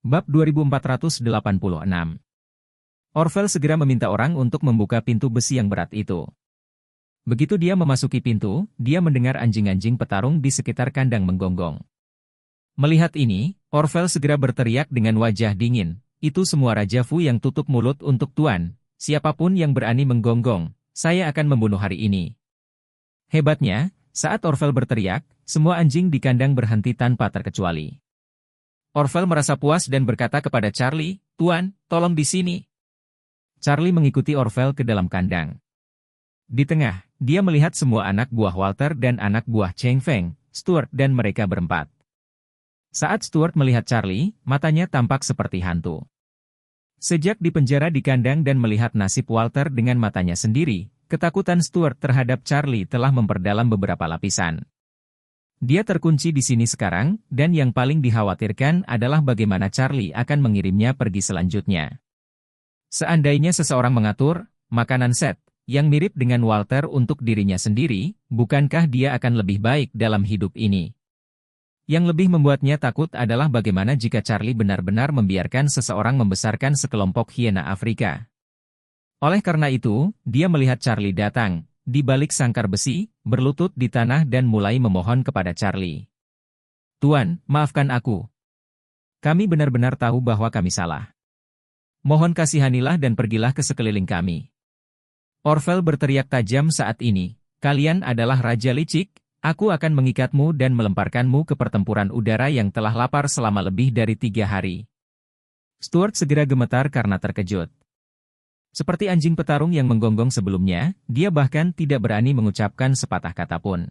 Bab 2486. Orvel segera meminta orang untuk membuka pintu besi yang berat itu. Begitu dia memasuki pintu, dia mendengar anjing-anjing petarung di sekitar kandang menggonggong. Melihat ini, Orvel segera berteriak dengan wajah dingin, "Itu semua Raja Fu yang tutup mulut untuk Tuan, siapapun yang berani menggonggong, saya akan membunuh hari ini." Hebatnya, saat Orvel berteriak, semua anjing di kandang berhenti tanpa terkecuali. Orvel merasa puas dan berkata kepada Charlie, "Tuan, tolong di sini." Charlie mengikuti Orvel ke dalam kandang. Di tengah, dia melihat semua anak buah Walter dan anak buah Cheng Feng, Stuart dan mereka berempat. Saat Stuart melihat Charlie, matanya tampak seperti hantu. Sejak di penjara di kandang dan melihat nasib Walter dengan matanya sendiri, ketakutan Stuart terhadap Charlie telah memperdalam beberapa lapisan. Dia terkunci di sini sekarang, dan yang paling dikhawatirkan adalah bagaimana Charlie akan mengirimnya pergi selanjutnya. Seandainya seseorang mengatur makanan set yang mirip dengan Walter untuk dirinya sendiri, bukankah dia akan lebih baik dalam hidup ini? Yang lebih membuatnya takut adalah bagaimana jika Charlie benar-benar membiarkan seseorang membesarkan sekelompok hiena Afrika. Oleh karena itu, dia melihat Charlie datang di balik sangkar besi, berlutut di tanah dan mulai memohon kepada Charlie. "Tuan, maafkan aku. Kami benar-benar tahu bahwa kami salah. Mohon kasihanilah dan pergilah ke sekeliling kami." Orvel berteriak tajam saat ini, "Kalian adalah Raja Licik, aku akan mengikatmu dan melemparkanmu ke pertempuran udara yang telah lapar selama lebih dari 3 hari." Stuart segera gemetar karena terkejut. Seperti anjing petarung yang menggonggong sebelumnya, dia bahkan tidak berani mengucapkan sepatah kata pun.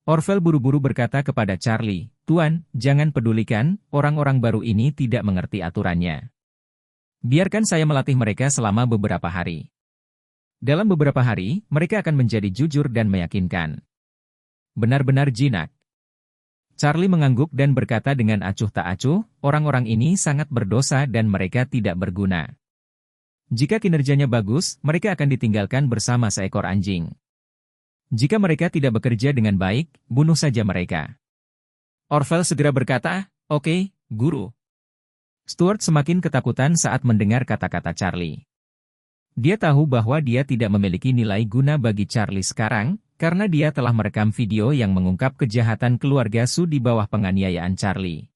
Orvel buru-buru berkata kepada Charlie, "Tuan, jangan pedulikan, orang-orang baru ini tidak mengerti aturannya. Biarkan saya melatih mereka selama beberapa hari. Dalam beberapa hari, mereka akan menjadi jujur dan meyakinkan." Benar-benar jinak. Charlie mengangguk dan berkata dengan acuh tak acuh, "Orang-orang ini sangat berdosa dan mereka tidak berguna. Jika kinerjanya bagus, mereka akan ditinggalkan bersama seekor anjing. Jika mereka tidak bekerja dengan baik, bunuh saja mereka." Orvel segera berkata, "Oke, Guru." Stuart semakin ketakutan saat mendengar kata-kata Charlie. Dia tahu bahwa dia tidak memiliki nilai guna bagi Charlie sekarang, karena dia telah merekam video yang mengungkap kejahatan keluarga Su di bawah penganiayaan Charlie.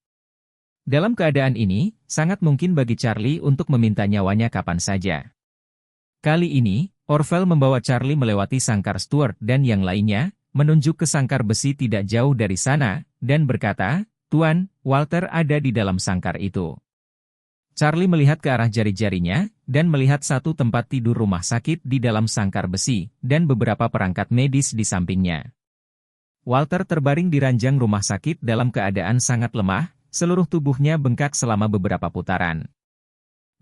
Dalam keadaan ini, sangat mungkin bagi Charlie untuk meminta nyawanya kapan saja. Kali ini, Orvel membawa Charlie melewati sangkar Stuart dan yang lainnya, menunjuk ke sangkar besi tidak jauh dari sana, dan berkata, "Tuan, Walter ada di dalam sangkar itu." Charlie melihat ke arah jari-jarinya, dan melihat satu tempat tidur rumah sakit di dalam sangkar besi, dan beberapa perangkat medis di sampingnya. Walter terbaring di ranjang rumah sakit dalam keadaan sangat lemah, seluruh tubuhnya bengkak selama beberapa putaran.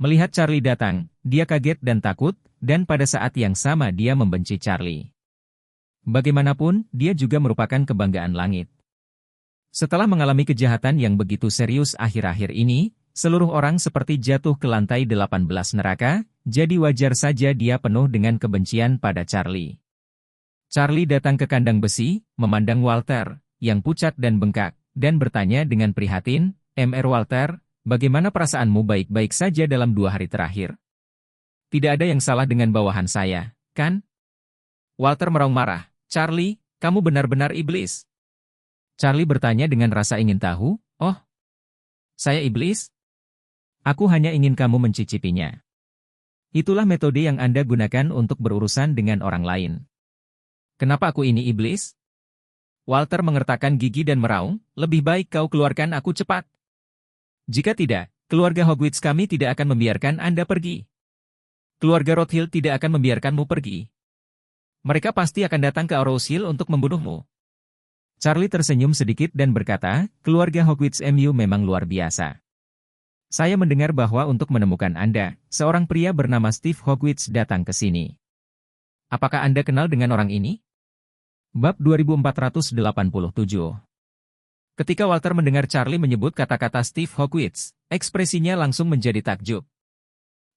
Melihat Charlie datang, dia kaget dan takut, dan pada saat yang sama dia membenci Charlie. Bagaimanapun, dia juga merupakan kebanggaan langit. Setelah mengalami kejahatan yang begitu serius akhir-akhir ini, seluruh orang seperti jatuh ke lantai 18 neraka, jadi wajar saja dia penuh dengan kebencian pada Charlie. Charlie datang ke kandang besi, memandang Walter, yang pucat dan bengkak, dan bertanya dengan prihatin, "Mr. Walter, bagaimana perasaanmu baik-baik saja dalam 2 hari terakhir? Tidak ada yang salah dengan bawahan saya, kan?" Walter meraung marah, "Charlie, kamu benar-benar iblis." Charlie bertanya dengan rasa ingin tahu, "Oh, saya iblis? Aku hanya ingin kamu mencicipinya. Itulah metode yang Anda gunakan untuk berurusan dengan orang lain. Kenapa aku ini iblis?" Walter mengertakkan gigi dan meraung, "Lebih baik kau keluarkan aku cepat. Jika tidak, keluarga Hogwarts kami tidak akan membiarkan Anda pergi. Keluarga Rothschild tidak akan membiarkanmu pergi. Mereka pasti akan datang ke Arrows Hill untuk membunuhmu." Charlie tersenyum sedikit dan berkata, "Keluarga Hogwarts MU memang luar biasa. Saya mendengar bahwa untuk menemukan Anda, seorang pria bernama Steve Hogwarts datang ke sini. Apakah Anda kenal dengan orang ini?" Bab 2487. Ketika Walter mendengar Charlie menyebut kata-kata Steve Hogwarts, ekspresinya langsung menjadi takjub.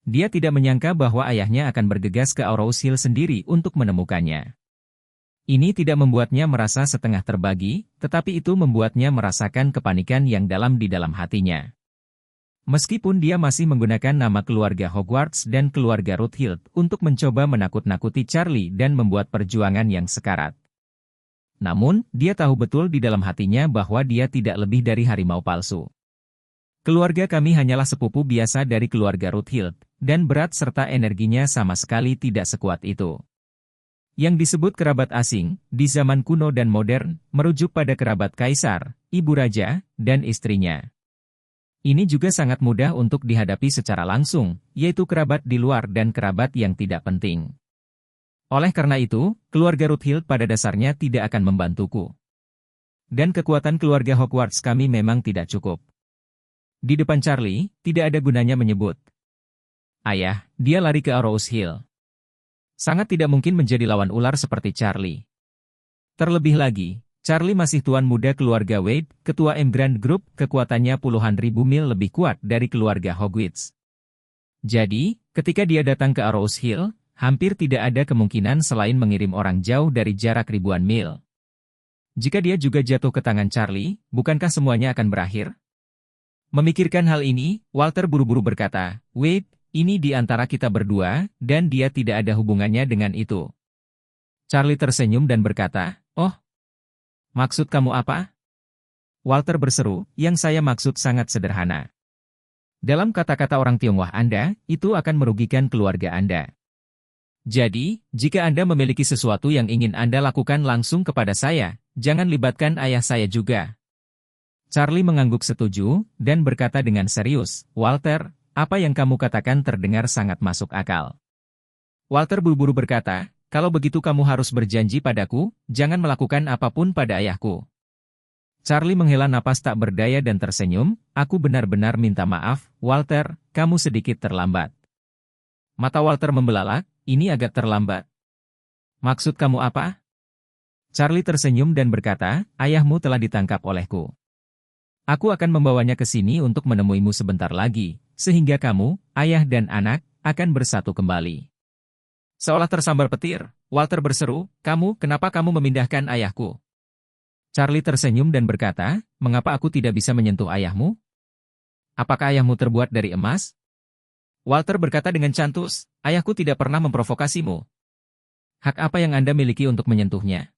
Dia tidak menyangka bahwa ayahnya akan bergegas ke Arrows Hill sendiri untuk menemukannya. Ini tidak membuatnya merasa setengah terbagi, tetapi itu membuatnya merasakan kepanikan yang dalam di dalam hatinya. Meskipun dia masih menggunakan nama keluarga Hogwarts dan keluarga Rothschild untuk mencoba menakut-nakuti Charlie dan membuat perjuangan yang sekarat. Namun, dia tahu betul di dalam hatinya bahwa dia tidak lebih dari harimau palsu. Keluarga kami hanyalah sepupu biasa dari keluarga Rothschild, dan berat serta energinya sama sekali tidak sekuat itu. Yang disebut kerabat asing, di zaman kuno dan modern, merujuk pada kerabat kaisar, ibu raja, dan istrinya. Ini juga sangat mudah untuk dihadapi secara langsung, yaitu kerabat di luar dan kerabat yang tidak penting. Oleh karena itu, keluarga Rothschild pada dasarnya tidak akan membantuku. Dan kekuatan keluarga Hogwarts kami memang tidak cukup. Di depan Charlie, tidak ada gunanya menyebut. Ayah, dia lari ke Arrows Hill. Sangat tidak mungkin menjadi lawan ular seperti Charlie. Terlebih lagi, Charlie masih tuan muda keluarga Wade, ketua Grand Group, kekuatannya puluhan ribu mil lebih kuat dari keluarga Hogwarts. Jadi, ketika dia datang ke Arrows Hill, hampir tidak ada kemungkinan selain mengirim orang jauh dari jarak ribuan mil. Jika dia juga jatuh ke tangan Charlie, bukankah semuanya akan berakhir? Memikirkan hal ini, Walter buru-buru berkata, Wade, ini di antara kita berdua, dan dia tidak ada hubungannya dengan itu. Charlie tersenyum dan berkata, oh, maksud kamu apa? Walter berseru, yang saya maksud sangat sederhana. Dalam kata-kata orang Tionghoa Anda, itu akan merugikan keluarga Anda. Jadi, jika Anda memiliki sesuatu yang ingin Anda lakukan langsung kepada saya, jangan libatkan ayah saya juga. Charlie mengangguk setuju, dan berkata dengan serius, Walter, apa yang kamu katakan terdengar sangat masuk akal. Walter buru-buru berkata, kalau begitu kamu harus berjanji padaku, jangan melakukan apapun pada ayahku. Charlie menghela napas tak berdaya dan tersenyum, aku benar-benar minta maaf, Walter, kamu sedikit terlambat. Mata Walter membelalak, ini agak terlambat. Maksud kamu apa? Charlie tersenyum dan berkata, ayahmu telah ditangkap olehku. Aku akan membawanya ke sini untuk menemuimu sebentar lagi, sehingga kamu, ayah dan anak, akan bersatu kembali. Seolah tersambar petir, Walter berseru, kenapa kamu memindahkan ayahku? Charlie tersenyum dan berkata, mengapa aku tidak bisa menyentuh ayahmu? Apakah ayahmu terbuat dari emas? Walter berkata dengan cantus, ayahku tidak pernah memprovokasimu. Hak apa yang Anda miliki untuk menyentuhnya?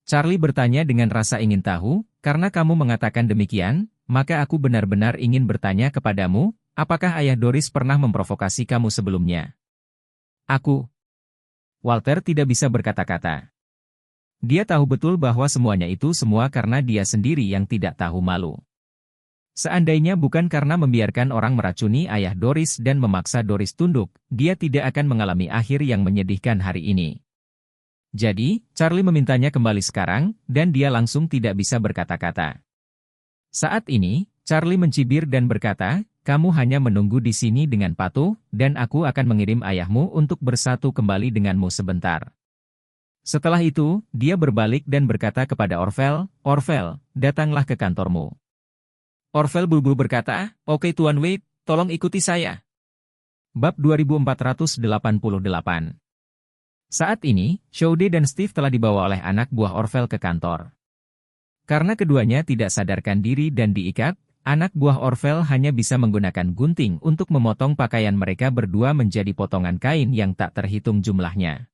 Charlie bertanya dengan rasa ingin tahu, karena kamu mengatakan demikian, maka aku benar-benar ingin bertanya kepadamu, apakah ayah Doris pernah memprovokasi kamu sebelumnya? Aku. Walter tidak bisa berkata-kata. Dia tahu betul bahwa semuanya itu semua karena dia sendiri yang tidak tahu malu. Seandainya bukan karena membiarkan orang meracuni ayah Doris dan memaksa Doris tunduk, dia tidak akan mengalami akhir yang menyedihkan hari ini. Jadi, Charlie memintanya kembali sekarang, dan dia langsung tidak bisa berkata-kata. Saat ini, Charlie mencibir dan berkata, kamu hanya menunggu di sini dengan patuh, dan aku akan mengirim ayahmu untuk bersatu kembali denganmu sebentar. Setelah itu, dia berbalik dan berkata kepada Orvel, Orvel, datanglah ke kantormu. Orvel buru-buru berkata, oke Tuan Wade, tolong ikuti saya. Bab 2488. Saat ini, Shaude dan Steve telah dibawa oleh anak buah Orvel ke kantor. Karena keduanya tidak sadarkan diri dan diikat, anak buah Orvel hanya bisa menggunakan gunting untuk memotong pakaian mereka berdua menjadi potongan kain yang tak terhitung jumlahnya.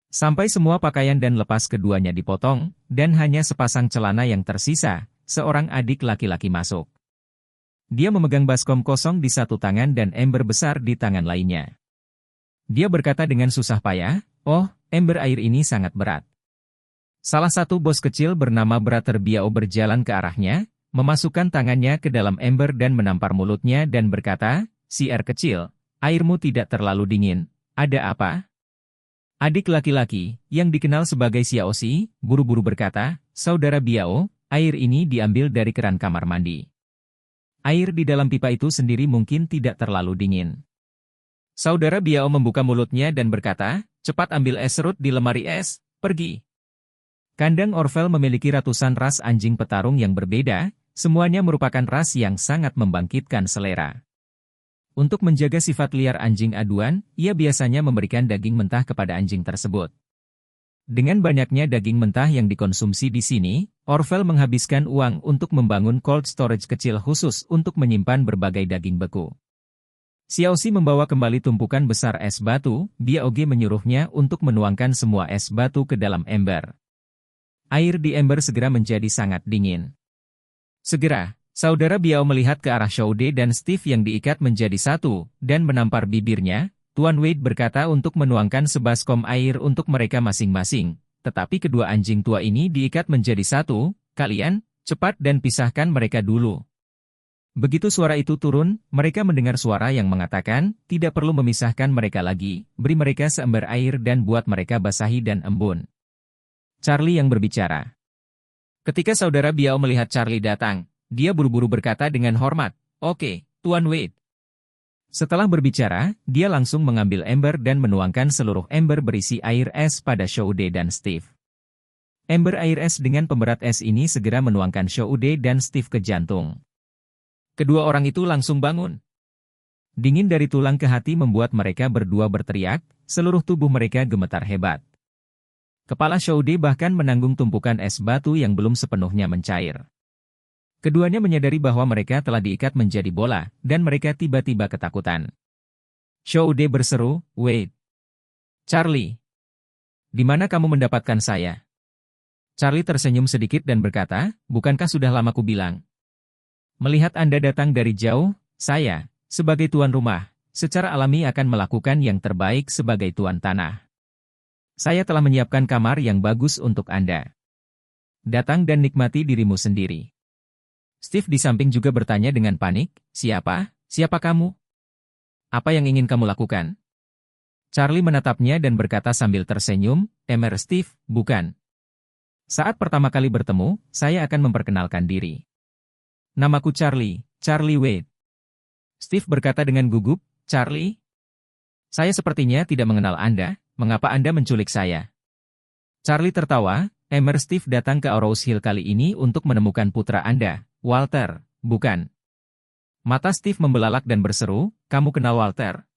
Sampai semua pakaian dan lepas keduanya dipotong, dan hanya sepasang celana yang tersisa, seorang adik laki-laki masuk. Dia memegang baskom kosong di satu tangan dan ember besar di tangan lainnya. Dia berkata dengan susah payah, oh, ember air ini sangat berat. Salah satu bos kecil bernama Brother Biao berjalan ke arahnya, memasukkan tangannya ke dalam ember dan menampar mulutnya dan berkata, si R kecil, airmu tidak terlalu dingin, ada apa? Adik laki-laki, yang dikenal sebagai Xiaoxi, buru-buru berkata, saudara Biao, air ini diambil dari keran kamar mandi. Air di dalam pipa itu sendiri mungkin tidak terlalu dingin. Saudara Biao membuka mulutnya dan berkata, cepat ambil es serut di lemari es, pergi. Kandang Orvel memiliki ratusan ras anjing petarung yang berbeda, semuanya merupakan ras yang sangat membangkitkan selera. Untuk menjaga sifat liar anjing aduan, ia biasanya memberikan daging mentah kepada anjing tersebut. Dengan banyaknya daging mentah yang dikonsumsi di sini, Orvel menghabiskan uang untuk membangun cold storage kecil khusus untuk menyimpan berbagai daging beku. Xiaoxi membawa kembali tumpukan besar es batu, Biaoge menyuruhnya untuk menuangkan semua es batu ke dalam ember. Air di ember segera menjadi sangat dingin. Segera, saudara Biao melihat ke arah Shoude dan Steve yang diikat menjadi satu, dan menampar bibirnya. Tuan Wade berkata untuk menuangkan sebaskom air untuk mereka masing-masing, tetapi kedua anjing tua ini diikat menjadi satu. Kalian, cepat dan pisahkan mereka dulu. Begitu suara itu turun, mereka mendengar suara yang mengatakan, tidak perlu memisahkan mereka lagi, beri mereka seember air dan buat mereka basahi dan embun. Charlie yang berbicara. Ketika saudara Biao melihat Charlie datang, dia buru-buru berkata dengan hormat, "Oke, Tuan Wade." Setelah berbicara, dia langsung mengambil ember dan menuangkan seluruh ember berisi air es pada Shoude dan Steve. Ember air es dengan pemberat es ini segera menuangkan Shoude dan Steve ke jantung. Kedua orang itu langsung bangun. Dingin dari tulang ke hati membuat mereka berdua berteriak, seluruh tubuh mereka gemetar hebat. Kepala Shoude bahkan menanggung tumpukan es batu yang belum sepenuhnya mencair. Keduanya menyadari bahwa mereka telah diikat menjadi bola, dan mereka tiba-tiba ketakutan. Shoude berseru, "Wade! Charlie! Di mana kamu mendapatkan saya?" Charlie tersenyum sedikit dan berkata, "Bukankah sudah lama ku bilang? Melihat Anda datang dari jauh, saya, sebagai tuan rumah, secara alami akan melakukan yang terbaik sebagai tuan tanah. Saya telah menyiapkan kamar yang bagus untuk Anda. Datang dan nikmati dirimu sendiri." Steve di samping juga bertanya dengan panik, "Siapa? Siapa kamu? Apa yang ingin kamu lakukan?" Charlie menatapnya dan berkata sambil tersenyum, "Emer Steve, bukan. Saat pertama kali bertemu, saya akan memperkenalkan diri. Namaku Charlie, Charlie Wade." Steve berkata dengan gugup, "Charlie? Saya sepertinya tidak mengenal Anda, mengapa Anda menculik saya?" Charlie tertawa, "Emer Steve datang ke Arrows Hill kali ini untuk menemukan putra Anda, Walter, bukan?" Mata Steve membelalak dan berseru, "Kamu kenal Walter?"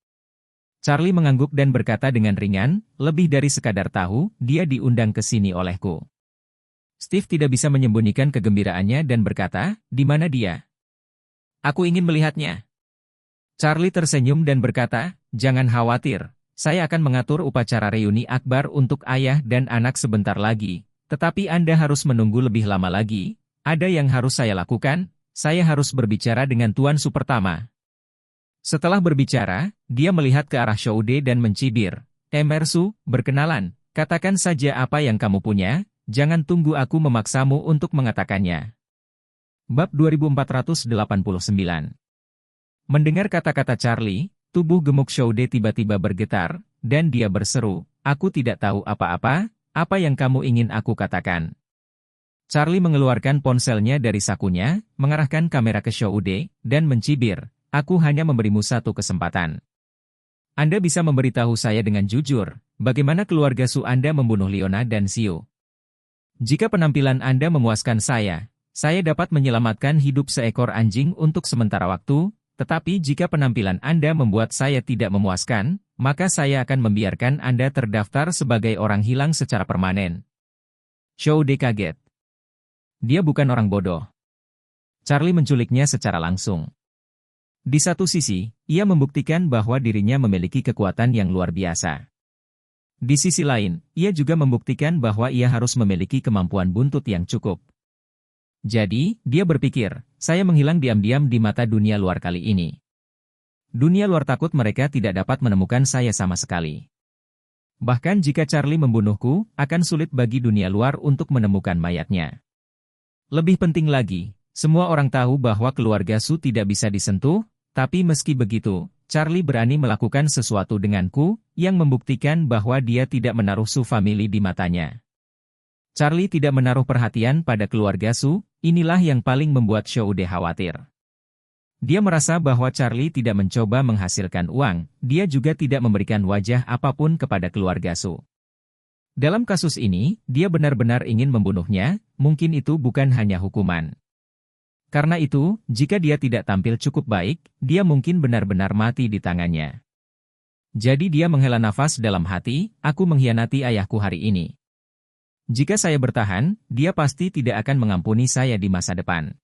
Charlie mengangguk dan berkata dengan ringan, "Lebih dari sekadar tahu, dia diundang ke sini olehku." Steve tidak bisa menyembunyikan kegembiraannya dan berkata, "Di mana dia? Aku ingin melihatnya." Charlie tersenyum dan berkata, "Jangan khawatir, saya akan mengatur upacara reuni akbar untuk ayah dan anak sebentar lagi, tetapi Anda harus menunggu lebih lama lagi. Ada yang harus saya lakukan, saya harus berbicara dengan Tuan Su pertama." Setelah berbicara, dia melihat ke arah Shoude dan mencibir, "Emer Su, berkenalan, katakan saja apa yang kamu punya, jangan tunggu aku memaksamu untuk mengatakannya." Bab 2489. Mendengar kata-kata Charlie, tubuh gemuk Shoude tiba-tiba bergetar, dan dia berseru, "Aku tidak tahu apa-apa, apa yang kamu ingin aku katakan?" Charlie mengeluarkan ponselnya dari sakunya, mengarahkan kamera ke Shoude, dan mencibir, "Aku hanya memberimu satu kesempatan. Anda bisa memberitahu saya dengan jujur, bagaimana keluarga Su Anda membunuh Leona dan Xiu. Jika penampilan Anda memuaskan saya dapat menyelamatkan hidup seekor anjing untuk sementara waktu, tetapi jika penampilan Anda membuat saya tidak memuaskan, maka saya akan membiarkan Anda terdaftar sebagai orang hilang secara permanen." Shoude kaget. Dia bukan orang bodoh. Charlie menculiknya secara langsung. Di satu sisi, ia membuktikan bahwa dirinya memiliki kekuatan yang luar biasa. Di sisi lain, ia juga membuktikan bahwa ia harus memiliki kemampuan buntut yang cukup. Jadi, dia berpikir, saya menghilang diam-diam di mata dunia luar kali ini. Dunia luar takut mereka tidak dapat menemukan saya sama sekali. Bahkan jika Charlie membunuhku, akan sulit bagi dunia luar untuk menemukan mayatnya. Lebih penting lagi, semua orang tahu bahwa keluarga Su tidak bisa disentuh, tapi meski begitu, Charlie berani melakukan sesuatu denganku, yang membuktikan bahwa dia tidak menaruh Su family di matanya. Charlie tidak menaruh perhatian pada keluarga Su, inilah yang paling membuat Shoude khawatir. Dia merasa bahwa Charlie tidak mencoba menghasilkan uang, dia juga tidak memberikan wajah apapun kepada keluarga Su. Dalam kasus ini, dia benar-benar ingin membunuhnya, mungkin itu bukan hanya hukuman. Karena itu, jika dia tidak tampil cukup baik, dia mungkin benar-benar mati di tangannya. Jadi dia menghela nafas dalam hati, "Aku mengkhianati ayahku hari ini. Jika saya bertahan, dia pasti tidak akan mengampuni saya di masa depan.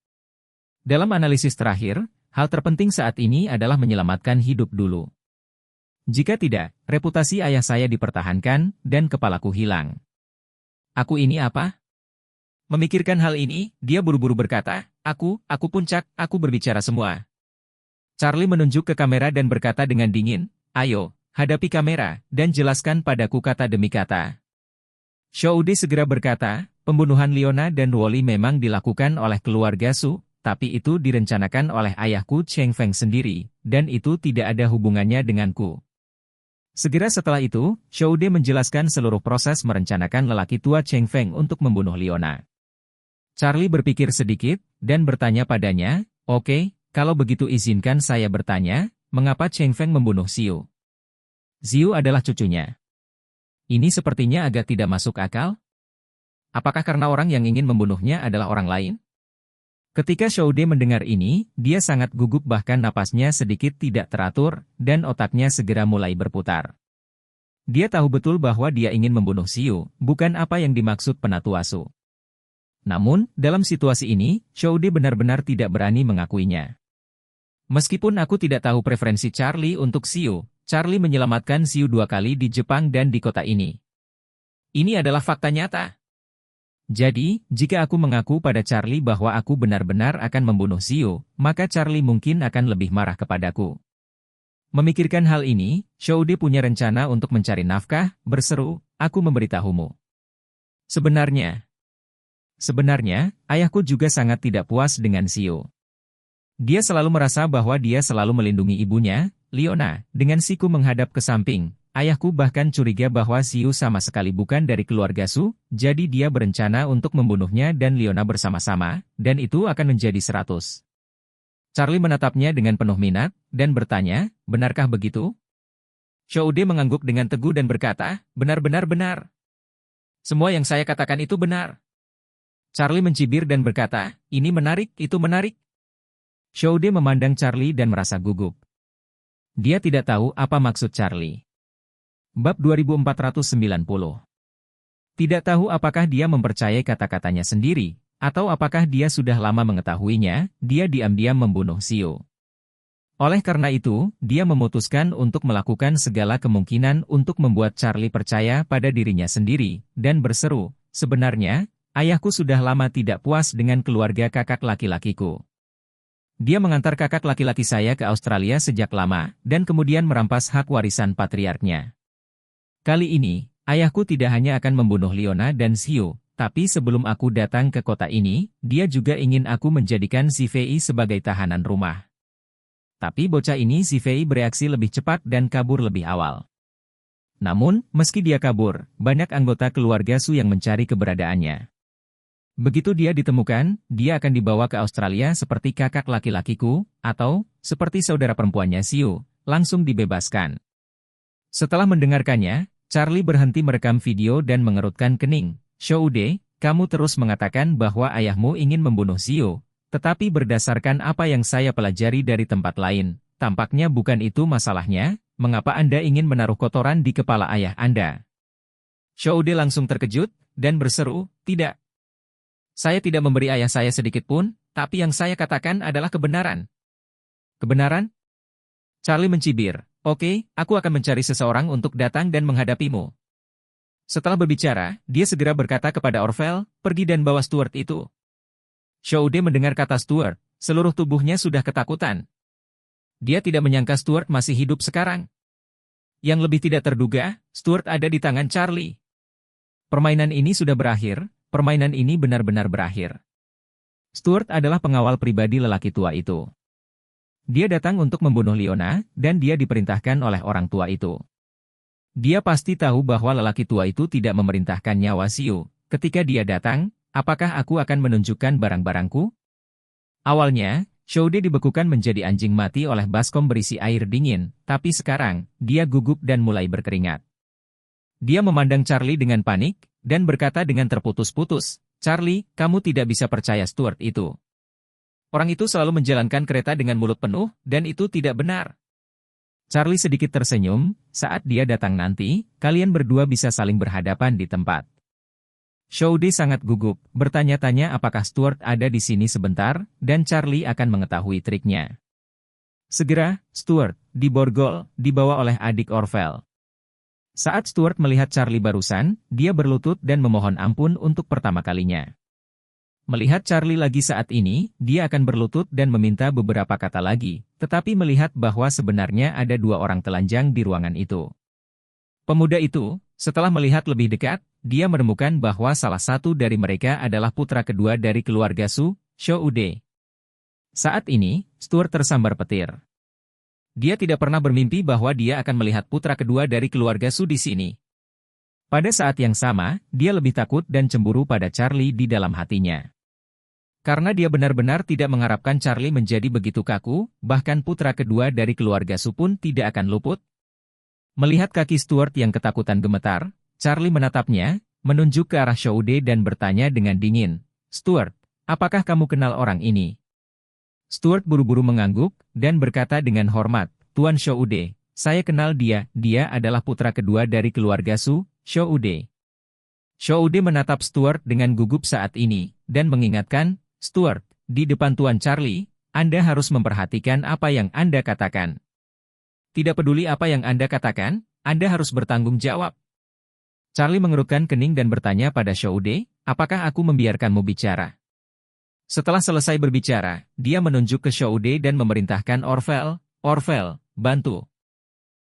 Dalam analisis terakhir, hal terpenting saat ini adalah menyelamatkan hidup dulu. Jika tidak, reputasi ayah saya dipertahankan, dan kepalaku hilang. Aku ini apa? Memikirkan hal ini, dia buru-buru berkata, aku puncak, aku berbicara semua. Charlie menunjuk ke kamera dan berkata dengan dingin, ayo, hadapi kamera, dan jelaskan padaku kata demi kata. Shoude segera berkata, pembunuhan Leona dan Wally memang dilakukan oleh keluarga Su, tapi itu direncanakan oleh ayahku Cheng Feng sendiri, dan itu tidak ada hubungannya denganku. Segera setelah itu, Shoude menjelaskan seluruh proses merencanakan lelaki tua Cheng Feng untuk membunuh Leona. Charlie berpikir sedikit, dan bertanya padanya, oke, kalau begitu izinkan saya bertanya, mengapa Cheng Feng membunuh Xiu? Xiu adalah cucunya. Ini sepertinya agak tidak masuk akal. Apakah karena orang yang ingin membunuhnya adalah orang lain? Ketika Shoude mendengar ini, dia sangat gugup bahkan napasnya sedikit tidak teratur, dan otaknya segera mulai berputar. Dia tahu betul bahwa dia ingin membunuh Xiu, bukan apa yang dimaksud Penatua Su. Namun, dalam situasi ini, Shoude benar-benar tidak berani mengakuinya. Meskipun aku tidak tahu preferensi Charlie untuk Xiu, Charlie menyelamatkan Xiu 2 kali di Jepang dan di kota ini. Ini adalah fakta nyata. Jadi, jika aku mengaku pada Charlie bahwa aku benar-benar akan membunuh Xiu, maka Charlie mungkin akan lebih marah kepadaku. Memikirkan hal ini, Shoude punya rencana untuk mencari nafkah, berseru, aku memberitahumu. Sebenarnya, ayahku juga sangat tidak puas dengan Xiu. Dia selalu merasa bahwa dia selalu melindungi ibunya, Leona, dengan siku menghadap ke samping. Ayahku bahkan curiga bahwa Xiu sama sekali bukan dari keluarga Su, jadi dia berencana untuk membunuhnya dan Leona bersama-sama, dan itu akan menjadi 100. Charlie menatapnya dengan penuh minat, dan bertanya, benarkah begitu? Shoude mengangguk dengan teguh dan berkata, benar-benar benar. Semua yang saya katakan itu benar. Charlie mencibir dan berkata, ini menarik, itu menarik. Shoude memandang Charlie dan merasa gugup. Dia tidak tahu apa maksud Charlie. Bab 2490. Tidak tahu apakah dia mempercayai kata-katanya sendiri, atau apakah dia sudah lama mengetahuinya, dia diam-diam membunuh Xiu. Oleh karena itu, dia memutuskan untuk melakukan segala kemungkinan untuk membuat Charlie percaya pada dirinya sendiri, dan berseru, sebenarnya, ayahku sudah lama tidak puas dengan keluarga kakak laki-lakiku. Dia mengantar kakak laki-laki saya ke Australia sejak lama, dan kemudian merampas hak warisan patriarknya. Kali ini, ayahku tidak hanya akan membunuh Leona dan Xiu, tapi sebelum aku datang ke kota ini, dia juga ingin aku menjadikan Si Fei sebagai tahanan rumah. Tapi bocah ini Si Fei bereaksi lebih cepat dan kabur lebih awal. Namun, meski dia kabur, banyak anggota keluarga Su yang mencari keberadaannya. Begitu dia ditemukan, dia akan dibawa ke Australia seperti kakak laki-lakiku, atau, seperti saudara perempuannya Xiu, langsung dibebaskan. Setelah mendengarkannya, Charlie berhenti merekam video dan mengerutkan kening. Shoude, kamu terus mengatakan bahwa ayahmu ingin membunuh Xiu, tetapi berdasarkan apa yang saya pelajari dari tempat lain, tampaknya bukan itu masalahnya, mengapa Anda ingin menaruh kotoran di kepala ayah Anda? Shoude langsung terkejut, dan berseru, tidak. Saya tidak memberi ayah saya sedikit pun, tapi yang saya katakan adalah kebenaran. Kebenaran? Charlie mencibir, oke, aku akan mencari seseorang untuk datang dan menghadapimu. Setelah berbicara, dia segera berkata kepada Orville, pergi dan bawa Stuart itu. Shoude mendengar kata Stuart, seluruh tubuhnya sudah ketakutan. Dia tidak menyangka Stuart masih hidup sekarang. Yang lebih tidak terduga, Stuart ada di tangan Charlie. Permainan ini sudah berakhir. Permainan ini benar-benar berakhir. Stuart adalah pengawal pribadi lelaki tua itu. Dia datang untuk membunuh Leona, dan dia diperintahkan oleh orang tua itu. Dia pasti tahu bahwa lelaki tua itu tidak memerintahkan nyawa Xiu. Ketika dia datang, apakah aku akan menunjukkan barang-barangku? Awalnya, Shoude dibekukan menjadi anjing mati oleh baskom berisi air dingin, tapi sekarang, dia gugup dan mulai berkeringat. Dia memandang Charlie dengan panik, dan berkata dengan terputus-putus, Charlie, kamu tidak bisa percaya Stuart itu. Orang itu selalu menjalankan kereta dengan mulut penuh, dan itu tidak benar. Charlie sedikit tersenyum, saat dia datang nanti, kalian berdua bisa saling berhadapan di tempat. Shoude sangat gugup, bertanya-tanya apakah Stuart ada di sini sebentar, dan Charlie akan mengetahui triknya. Segera, Stuart, diborgol, dibawa oleh adik Orville. Saat Stuart melihat Charlie barusan, dia berlutut dan memohon ampun untuk pertama kalinya. Melihat Charlie lagi saat ini, dia akan berlutut dan meminta beberapa kata lagi, tetapi melihat bahwa sebenarnya ada dua orang telanjang di ruangan itu. Pemuda itu, setelah melihat lebih dekat, dia menemukan bahwa salah satu dari mereka adalah putra kedua dari keluarga Su, Shoude. Saat ini, Stuart tersambar petir. Dia tidak pernah bermimpi bahwa dia akan melihat putra kedua dari keluarga Su di sini. Pada saat yang sama, dia lebih takut dan cemburu pada Charlie di dalam hatinya. Karena dia benar-benar tidak mengharapkan Charlie menjadi begitu kaku, bahkan putra kedua dari keluarga Su pun tidak akan luput. Melihat kaki Stuart yang ketakutan gemetar, Charlie menatapnya, menunjuk ke arah Shoude dan bertanya dengan dingin, "Stuart, apakah kamu kenal orang ini?" Stuart buru-buru mengangguk, dan berkata dengan hormat, "Tuan Shoude, saya kenal dia, dia adalah putra kedua dari keluarga Su, Shoude." Shoude menatap Stuart dengan gugup saat ini, dan mengingatkan, "Stuart, di depan Tuan Charlie, Anda harus memperhatikan apa yang Anda katakan. Tidak peduli apa yang Anda katakan, Anda harus bertanggung jawab." Charlie mengerutkan kening dan bertanya pada Shoude, "Apakah aku membiarkanmu bicara?" Setelah selesai berbicara, dia menunjuk ke Shoude dan memerintahkan Orville, "Orville, bantu."